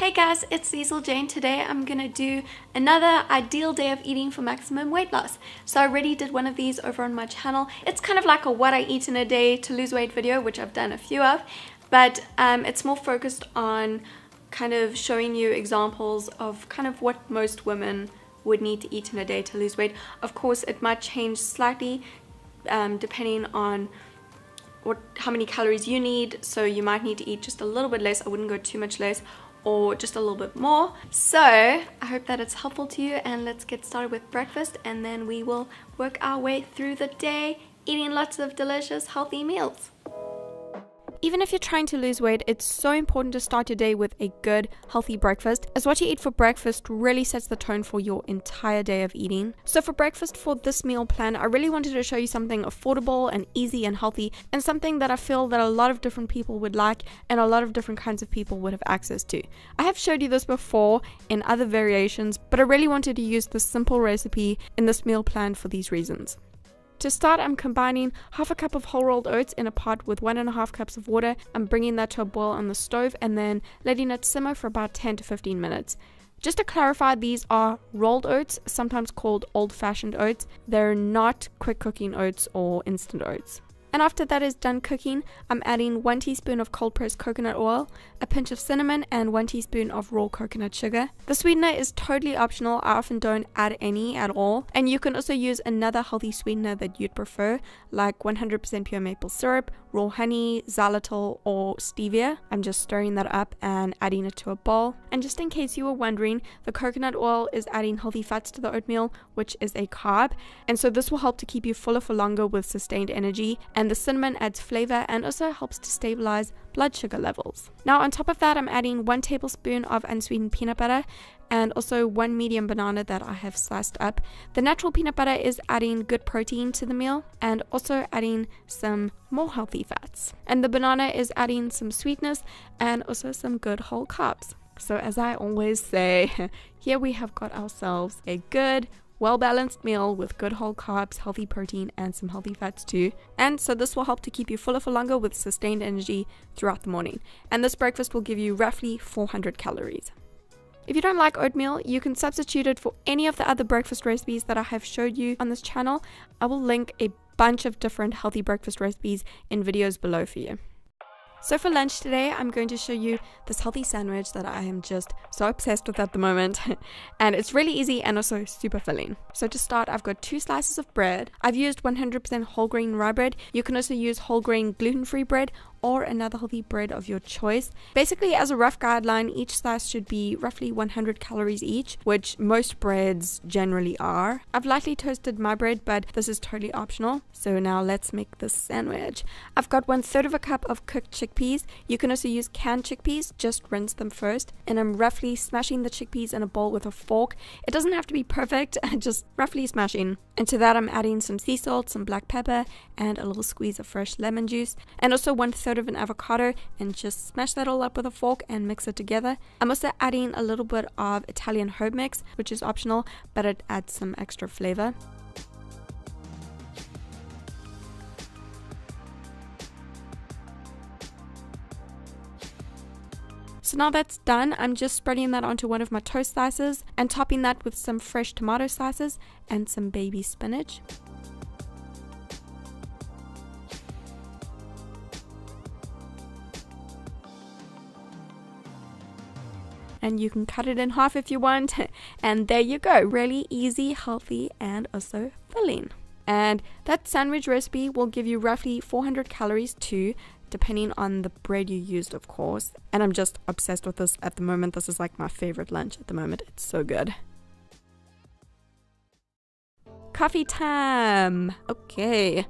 Hey guys, it's Cecil Jane. Today I'm gonna do another ideal day of eating for maximum weight loss. So I already did one of these over on my channel. It's kind of like a what I eat in a day to lose weight video, which I've done a few of, but it's more focused on kind of showing you examples of kind of what most women would need to eat in a day to lose weight. Of course, it might change slightly depending on how many calories you need, so you might need to eat just a little bit less. I wouldn't go too much less, or just a little bit more. So I hope that it's helpful to you, and let's get started with breakfast, and then we will work our way through the day eating lots of delicious healthy meals. Even if you're trying to lose weight, it's so important to start your day with a good, healthy breakfast, as what you eat for breakfast really sets the tone for your entire day of eating. So for breakfast for this meal plan, I really wanted to show you something affordable and easy and healthy, and something that I feel that a lot of different people would like and a lot of different kinds of people would have access to. I have showed you this before in other variations, but I really wanted to use this simple recipe in this meal plan for these reasons. To start, I'm combining half a cup of whole rolled oats in a pot with 1.5 cups of water. I'm bringing that to a boil on the stove and then letting it simmer for about 10 to 15 minutes. Just to clarify, these are rolled oats, sometimes called old-fashioned oats. They're not quick cooking oats or instant oats. And after that is done cooking, I'm adding 1 teaspoon of cold pressed coconut oil, a pinch of cinnamon, and 1 teaspoon of raw coconut sugar. The sweetener is totally optional. I often don't add any at all. And you can also use another healthy sweetener that you'd prefer, like 100% pure maple syrup, raw honey, xylitol, or stevia. I'm just stirring that up and adding it to a bowl. And just in case you were wondering, the coconut oil is adding healthy fats to the oatmeal, which is a carb. And so this will help to keep you fuller for longer with sustained energy. And the cinnamon adds flavor and also helps to stabilize blood sugar levels. Now on top of that, I'm adding 1 tablespoon of unsweetened peanut butter and also 1 medium banana that I have sliced up. The natural peanut butter is adding good protein to the meal and also adding some more healthy fats. And the banana is adding some sweetness and also some good whole carbs. So as I always say, here we have got ourselves a good, well-balanced meal with good whole carbs, healthy protein, and some healthy fats too. And so this will help to keep you fuller for longer with sustained energy throughout the morning. And this breakfast will give you roughly 400 calories. If you don't like oatmeal, you can substitute it for any of the other breakfast recipes that I have showed you on this channel. I will link a bunch of different healthy breakfast recipes in videos below for you. So for lunch today, I'm going to show you this healthy sandwich that I am just so obsessed with at the moment. And it's really easy and also super filling. So to start, I've got 2 slices of bread. I've used 100% whole grain rye bread. You can also use whole grain gluten-free bread or another healthy bread of your choice. Basically, as a rough guideline, each slice should be roughly 100 calories each, which most breads generally are. I've lightly toasted my bread, but this is totally optional. So now let's make this sandwich. I've got 1/3 of a cup of cooked chickpeas. You can also use canned chickpeas, just rinse them first. And I'm roughly smashing the chickpeas in a bowl with a fork. It doesn't have to be perfect, just roughly smashing. And to that, I'm adding some sea salt, some black pepper, and a little squeeze of fresh lemon juice. And also 1/3 of an avocado, and just smash that all up with a fork and mix it together. I'm also adding a little bit of Italian herb mix, which is optional, but it adds some extra flavor. So now that's done, I'm just spreading that onto one of my toast slices and topping that with some fresh tomato slices and some baby spinach. And you can cut it in half if you want. And there you go. Really easy, healthy, and also filling. And that sandwich recipe will give you roughly 400 calories too, depending on the bread you used, of course. And I'm just obsessed with this at the moment. This is like my favorite lunch at the moment. It's so good. Coffee time. Okay.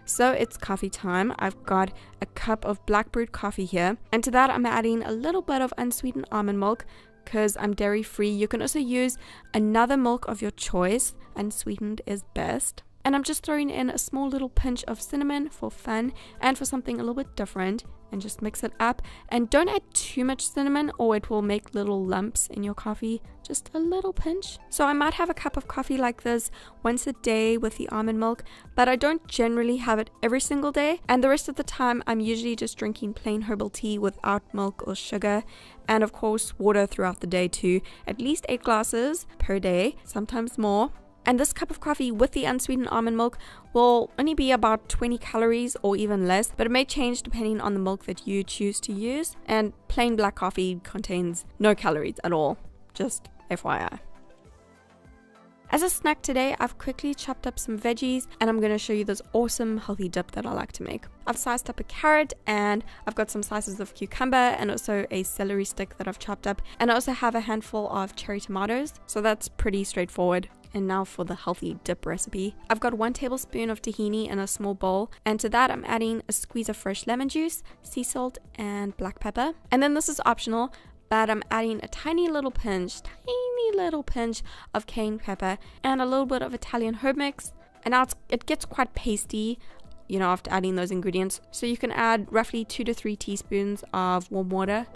So it's coffee time. I've got a cup of black brewed coffee here, and to that I'm adding a little bit of unsweetened almond milk because I'm dairy free. You can also use another milk of your choice. Unsweetened is best. And I'm just throwing in a small little pinch of cinnamon for fun and for something a little bit different, and just mix it up. And don't add too much cinnamon or it will make little lumps in your coffee. Just a little pinch. So I might have a cup of coffee like this once a day with the almond milk, but I don't generally have it every single day. And the rest of the time I'm usually just drinking plain herbal tea without milk or sugar, and of course water throughout the day too. At least 8 glasses per day, sometimes more. And this cup of coffee with the unsweetened almond milk will only be about 20 calories or even less, but it may change depending on the milk that you choose to use. And plain black coffee contains no calories at all, just FYI. As a snack today, I've quickly chopped up some veggies and I'm going to show you this awesome healthy dip that I like to make. I've sliced up a carrot and I've got some slices of cucumber and also a celery stick that I've chopped up, and I also have a handful of cherry tomatoes, so that's pretty straightforward. And now for the healthy dip recipe. I've got 1 tablespoon of tahini in a small bowl, and to that I'm adding a squeeze of fresh lemon juice, sea salt, and black pepper. And then this is optional, but I'm adding a tiny little pinch of cayenne pepper and a little bit of Italian herb mix. And now it gets quite pasty, you know, after adding those ingredients. So you can add roughly 2 to 3 teaspoons of warm water.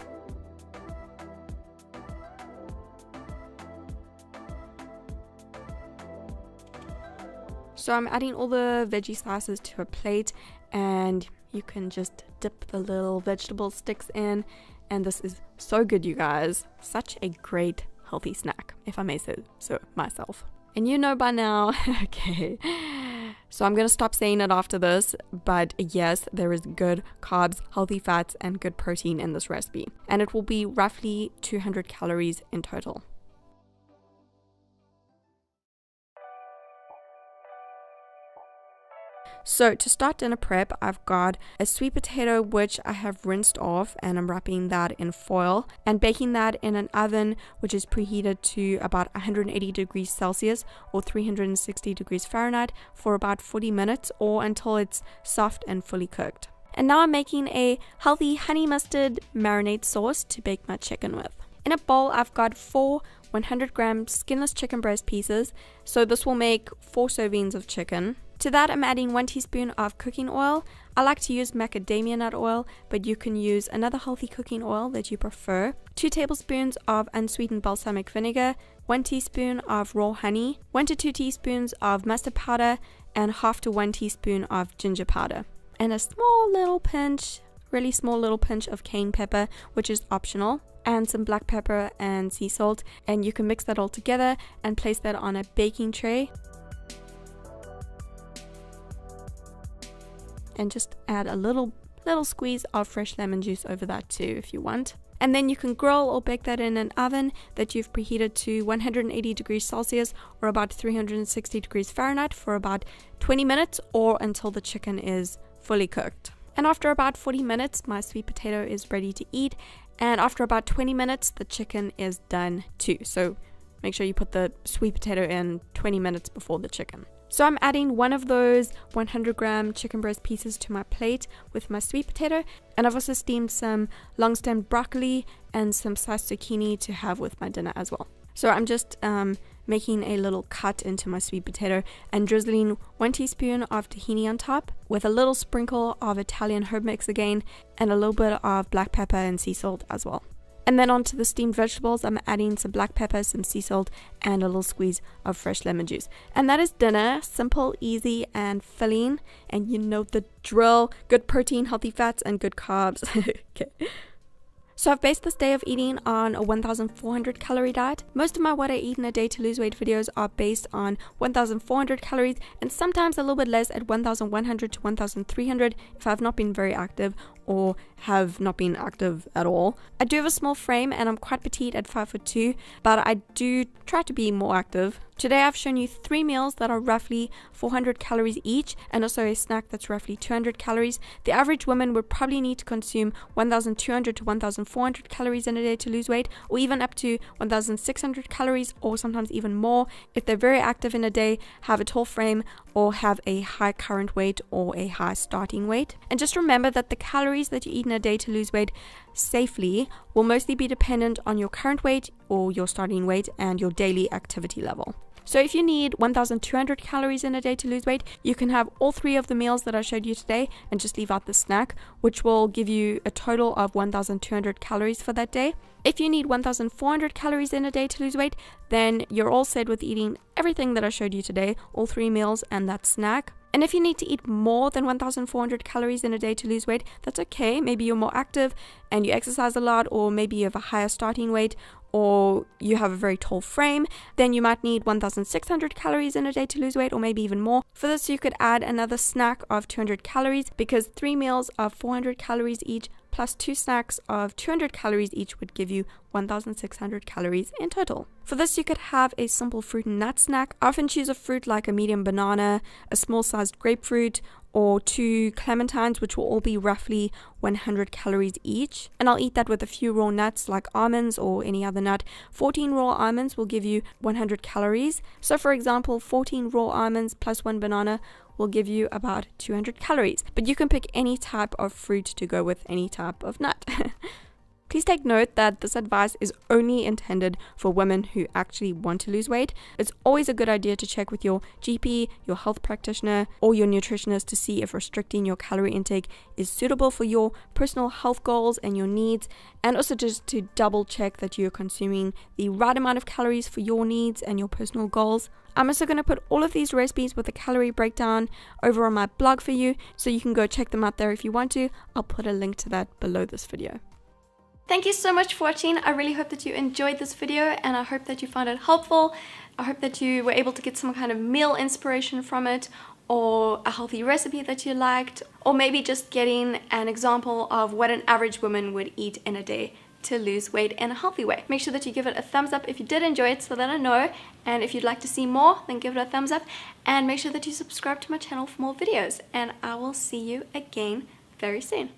So I'm adding all the veggie slices to a plate, and you can just dip the little vegetable sticks in, and this is so good, you guys. Such a great healthy snack, if I may say so myself. And you know by now, okay, so I'm gonna stop saying it after this, but yes, there is good carbs, healthy fats, and good protein in this recipe, and it will be roughly 200 calories in total. So to start dinner prep, I've got a sweet potato which I have rinsed off, and I'm wrapping that in foil and baking that in an oven which is preheated to about 180 degrees Celsius or 360 degrees Fahrenheit for about 40 minutes or until it's soft and fully cooked. And now I'm making a healthy honey mustard marinade sauce to bake my chicken with. In a bowl, I've got 4 100-gram skinless chicken breast pieces, so this will make 4 servings of chicken. To that, I'm adding 1 teaspoon of cooking oil. I like to use macadamia nut oil, but you can use another healthy cooking oil that you prefer. 2 tablespoons of unsweetened balsamic vinegar, 1 teaspoon of raw honey, 1 to 2 teaspoons of mustard powder, and half to 1 teaspoon of ginger powder. And a small little pinch, really small little pinch of cayenne pepper, which is optional, and some black pepper and sea salt. And you can mix that all together and place that on a baking tray. And just add a little squeeze of fresh lemon juice over that too if you want. And then you can grill or bake that in an oven that you've preheated to 180 degrees Celsius or about 360 degrees Fahrenheit for about 20 minutes or until the chicken is fully cooked. And after about 40 minutes, my sweet potato is ready to eat. And after about 20 minutes, the chicken is done too. So make sure you put the sweet potato in 20 minutes before the chicken. So I'm adding one of those 100-gram chicken breast pieces to my plate with my sweet potato, and I've also steamed some long-stemmed broccoli and some sliced zucchini to have with my dinner as well. So I'm just making a little cut into my sweet potato and drizzling 1 teaspoon of tahini on top with a little sprinkle of Italian herb mix again and a little bit of black pepper and sea salt as well. And then onto the steamed vegetables, I'm adding some black pepper, some sea salt, and a little squeeze of fresh lemon juice. And that is dinner. Simple, easy, and filling. And you know the drill. Good protein, healthy fats, and good carbs. Okay. So I've based this day of eating on a 1,400 calorie diet. Most of my what I eat in a day to lose weight videos are based on 1,400 calories and sometimes a little bit less at 1,100 to 1,300 if I've not been very active or have not been active at all. I do have a small frame and I'm quite petite at 5'2", but I do try to be more active. Today I've shown you 3 meals that are roughly 400 calories each and also a snack that's roughly 200 calories. The average woman would probably need to consume 1,200 to 1,400 calories in a day to lose weight, or even up to 1,600 calories or sometimes even more if they're very active in a day, have a tall frame, or have a high current weight or a high starting weight. And just remember that the calories that you eat in a day to lose weight safely will mostly be dependent on your current weight or your starting weight and your daily activity level. So if you need 1,200 calories in a day to lose weight, you can have all 3 of the meals that I showed you today and just leave out the snack, which will give you a total of 1,200 calories for that day. If you need 1,400 calories in a day to lose weight, then you're all set with eating everything that I showed you today, all 3 meals and that snack. And if you need to eat more than 1,400 calories in a day to lose weight, that's okay. Maybe you're more active and you exercise a lot, or maybe you have a higher starting weight, or you have a very tall frame, then you might need 1,600 calories in a day to lose weight, or maybe even more. For this, you could add another snack of 200 calories, because 3 meals of 400 calories each plus 2 snacks of 200 calories each would give you 1,600 calories in total. For this, you could have a simple fruit and nut snack. I often choose a fruit like a medium banana, a small sized grapefruit, or 2 clementines, which will all be roughly 100 calories each. And I'll eat that with a few raw nuts like almonds or any other nut. 14 raw almonds will give you 100 calories. So for example, 14 raw almonds plus 1 banana will give you about 200 calories. But you can pick any type of fruit to go with any type of nut. Please take note that this advice is only intended for women who actually want to lose weight. It's always a good idea to check with your GP, your health practitioner, or your nutritionist to see if restricting your calorie intake is suitable for your personal health goals and your needs, and also just to double check that you're consuming the right amount of calories for your needs and your personal goals. I'm also going to put all of these recipes with a calorie breakdown over on my blog for you, so you can go check them out there if you want to. I'll put a link to that below this video. Thank you so much for watching. I really hope that you enjoyed this video, and I hope that you found it helpful. I hope that you were able to get some kind of meal inspiration from it, or a healthy recipe that you liked, or maybe just getting an example of what an average woman would eat in a day to lose weight in a healthy way. Make sure that you give it a thumbs up if you did enjoy it, so that I know. And if you'd like to see more, then give it a thumbs up, and make sure that you subscribe to my channel for more videos, and I will see you again very soon.